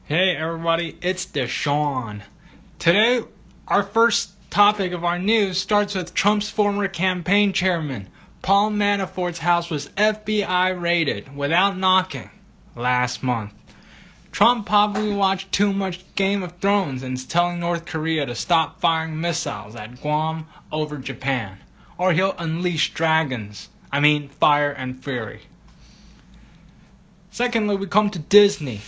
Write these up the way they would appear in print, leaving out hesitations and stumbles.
Hey everybody, it's Desean. Today, our first topic of our news starts with Trump's former campaign chairman. Paul Manafort's house was FBI raided without knocking last month. Trump probably watched too much Game of Thrones and is telling North Korea to stop firing missiles at Guam over Japan, or he'll unleash dragons. Fire and fury. Secondly, we come to Disney.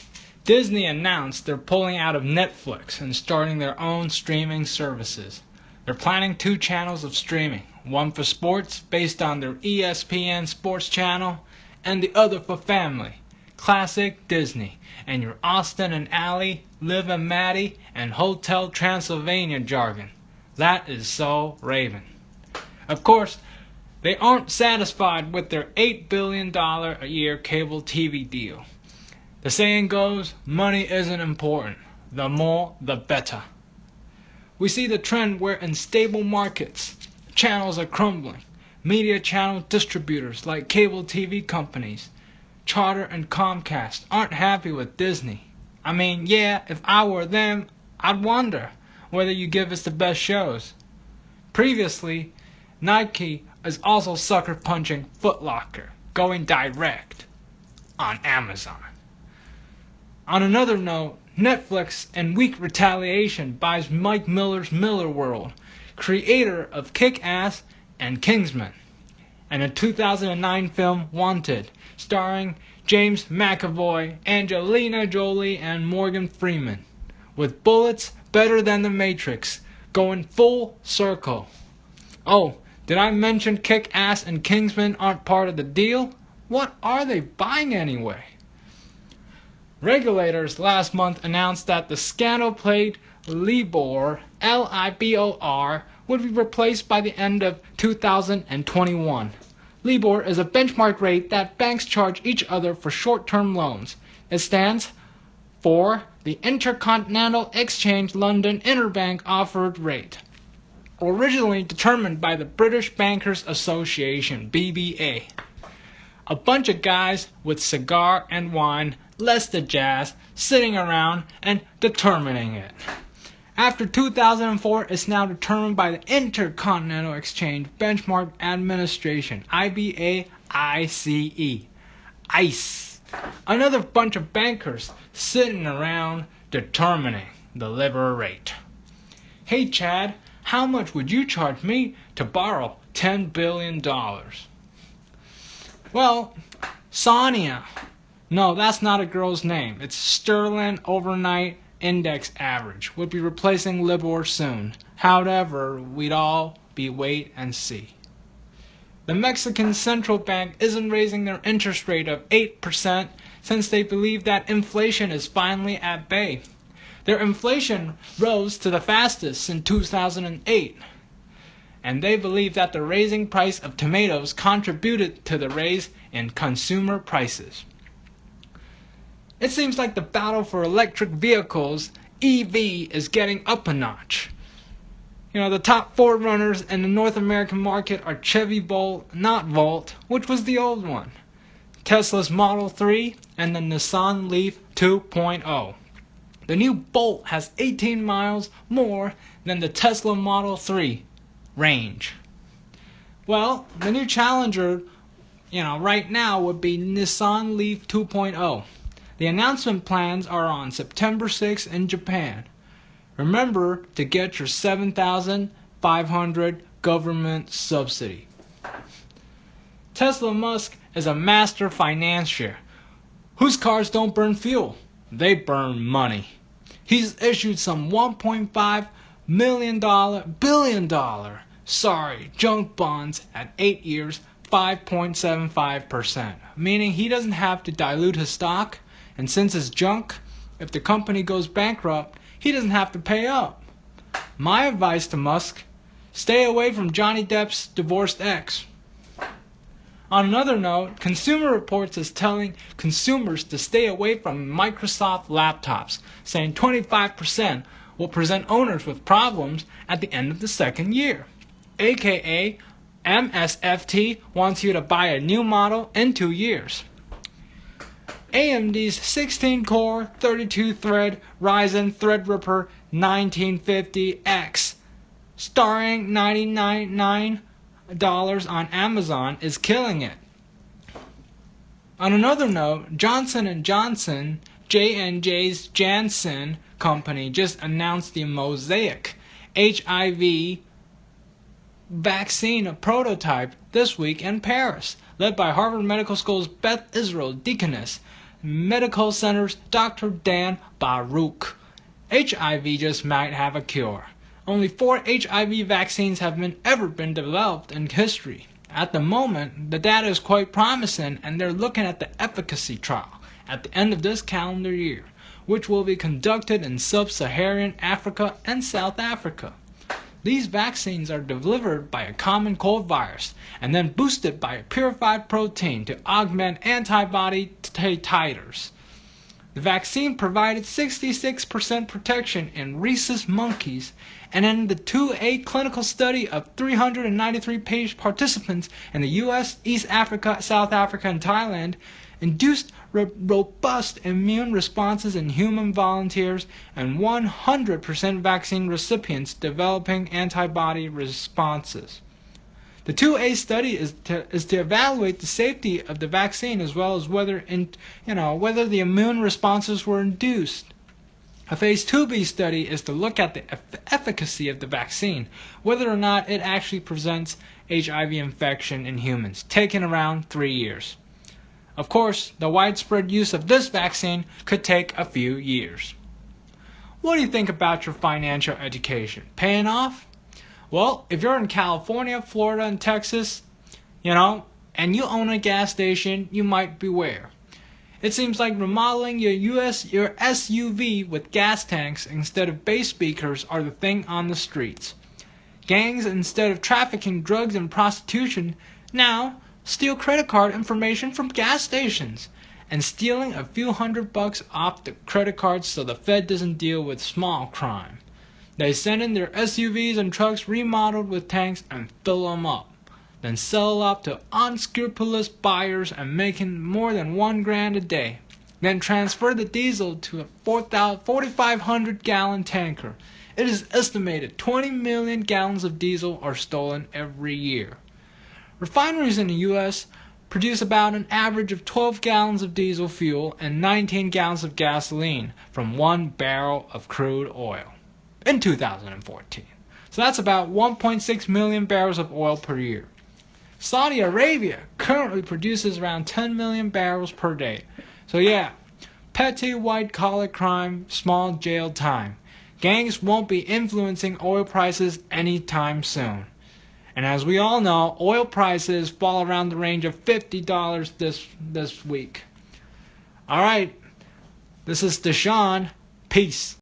Disney announced they're pulling out of Netflix and starting their own streaming services. They're planning 2 channels of streaming, one for sports based on their ESPN sports channel, and the other for family, classic Disney, and your Austin and Ally, Liv and Maddie, and Hotel Transylvania jargon. That is so Raven. Of course, they aren't satisfied with their $8 billion a year cable TV deal. The saying goes, money isn't important. The more, the better. We see the trend where in stable markets, channels are crumbling. Media channel distributors like cable TV companies, Charter and Comcast, aren't happy with Disney. If I were them, I'd wonder whether you give us the best shows. Previously, Nike is also sucker punching Foot Locker, going direct on Amazon. On another note, Netflix in weak retaliation buys Mike Miller's Miller World, creator of Kick-Ass and Kingsman, and a 2009 film Wanted, starring James McAvoy, Angelina Jolie, and Morgan Freeman, with bullets better than The Matrix, going full circle. Oh, did I mention Kick-Ass and Kingsman aren't part of the deal? What are they buying anyway? Regulators last month announced that the scandal-plagued Libor, L-I-B-O-R, would be replaced by the end of 2021. Libor is a benchmark rate that banks charge each other for short-term loans. It stands for the Intercontinental Exchange London Interbank Offered Rate, originally determined by the British Bankers Association, BBA. A bunch of guys with cigar and wine, less the jazz, sitting around and determining it. After 2004, it's now determined by the Intercontinental Exchange Benchmark Administration, IBA-ICE. ICE. Another bunch of bankers sitting around determining the Libor rate. Hey Chad, how much would you charge me to borrow $10 billion? Well, Sonia. No, that's not a girl's name. It's Sterling Overnight Index Average. Would be replacing Libor soon. However, we'd all be wait and see. The Mexican Central Bank isn't raising their interest rate of 8% since they believe that inflation is finally at bay. Their inflation rose to the fastest in 2008. And they believe that the raising price of tomatoes contributed to the raise in consumer prices. It seems like the battle for electric vehicles, EV, is getting up a notch. The top 4 runners in the North American market are Chevy Bolt, not Volt, which was the old one, Tesla's Model 3, and the Nissan Leaf 2.0. The new Bolt has 18 miles more than the Tesla Model 3 range. Well, the new challenger, right now would be Nissan Leaf 2.0. The announcement plans are on September 6th in Japan. Remember to get your $7,500 government subsidy. Tesla Musk is a master financier whose cars don't burn fuel. They burn money. He's issued some $1.5 billion junk bonds at 8 years, 5.75%, meaning he doesn't have to dilute his stock, and since it's junk, if the company goes bankrupt, he doesn't have to pay up. My advice to Musk, stay away from Johnny Depp's divorced ex. On another note, Consumer Reports is telling consumers to stay away from Microsoft laptops, saying 25% will present owners with problems at the end of the second year. AKA, MSFT wants you to buy a new model in 2 years. AMD's 16-core, 32-thread Ryzen Threadripper 1950X, starring $99 on Amazon, is killing it. On another note, Johnson & Johnson, J&J's Janssen company, just announced the Mosaic HIV vaccine prototype this week in Paris, led by Harvard Medical School's Beth Israel Deaconess Medical Center's Dr. Dan Baruch. HIV just might have a cure. Only 4 HIV vaccines have ever been developed in history. At the moment, the data is quite promising, and they're looking at the efficacy trial at the end of this calendar year, which will be conducted in sub-Saharan Africa and South Africa. These vaccines are delivered by a common cold virus and then boosted by a purified protein to augment antibody titers. The vaccine provided 66% protection in rhesus monkeys, and in the 2A clinical study of 393 participants in the U.S., East Africa, South Africa, and Thailand, induced robust immune responses in human volunteers and 100% vaccine recipients developing antibody responses. The 2A study is to evaluate the safety of the vaccine as well as whether the immune responses were induced. A phase 2B study is to look at the efficacy of the vaccine, whether or not it actually prevents HIV infection in humans, taking around 3 years. Of course, the widespread use of this vaccine could take a few years. What do you think about your financial education? Paying off? Well, if you're in California, Florida, and Texas, and you own a gas station, you might beware. It seems like remodeling your SUV with gas tanks instead of bass speakers are the thing on the streets. Gangs, instead of trafficking drugs and prostitution, now steal credit card information from gas stations and stealing a few $100 off the credit cards so the Fed doesn't deal with small crime. They send in their SUVs and trucks remodeled with tanks and fill them up, then sell up to unscrupulous buyers and making more than $1,000 a day. Then transfer the diesel to a 4,500 gallon tanker. It is estimated 20 million gallons of diesel are stolen every year. Refineries in the U.S. produce about an average of 12 gallons of diesel fuel and 19 gallons of gasoline from 1 barrel of crude oil in 2014. So that's about 1.6 million barrels of oil per year. Saudi Arabia currently produces around 10 million barrels per day. So yeah, petty white-collar crime, small jail time. Gangs won't be influencing oil prices anytime soon. And as we all know, oil prices fall around the range of $50 this week. All right, this is Desean. Peace.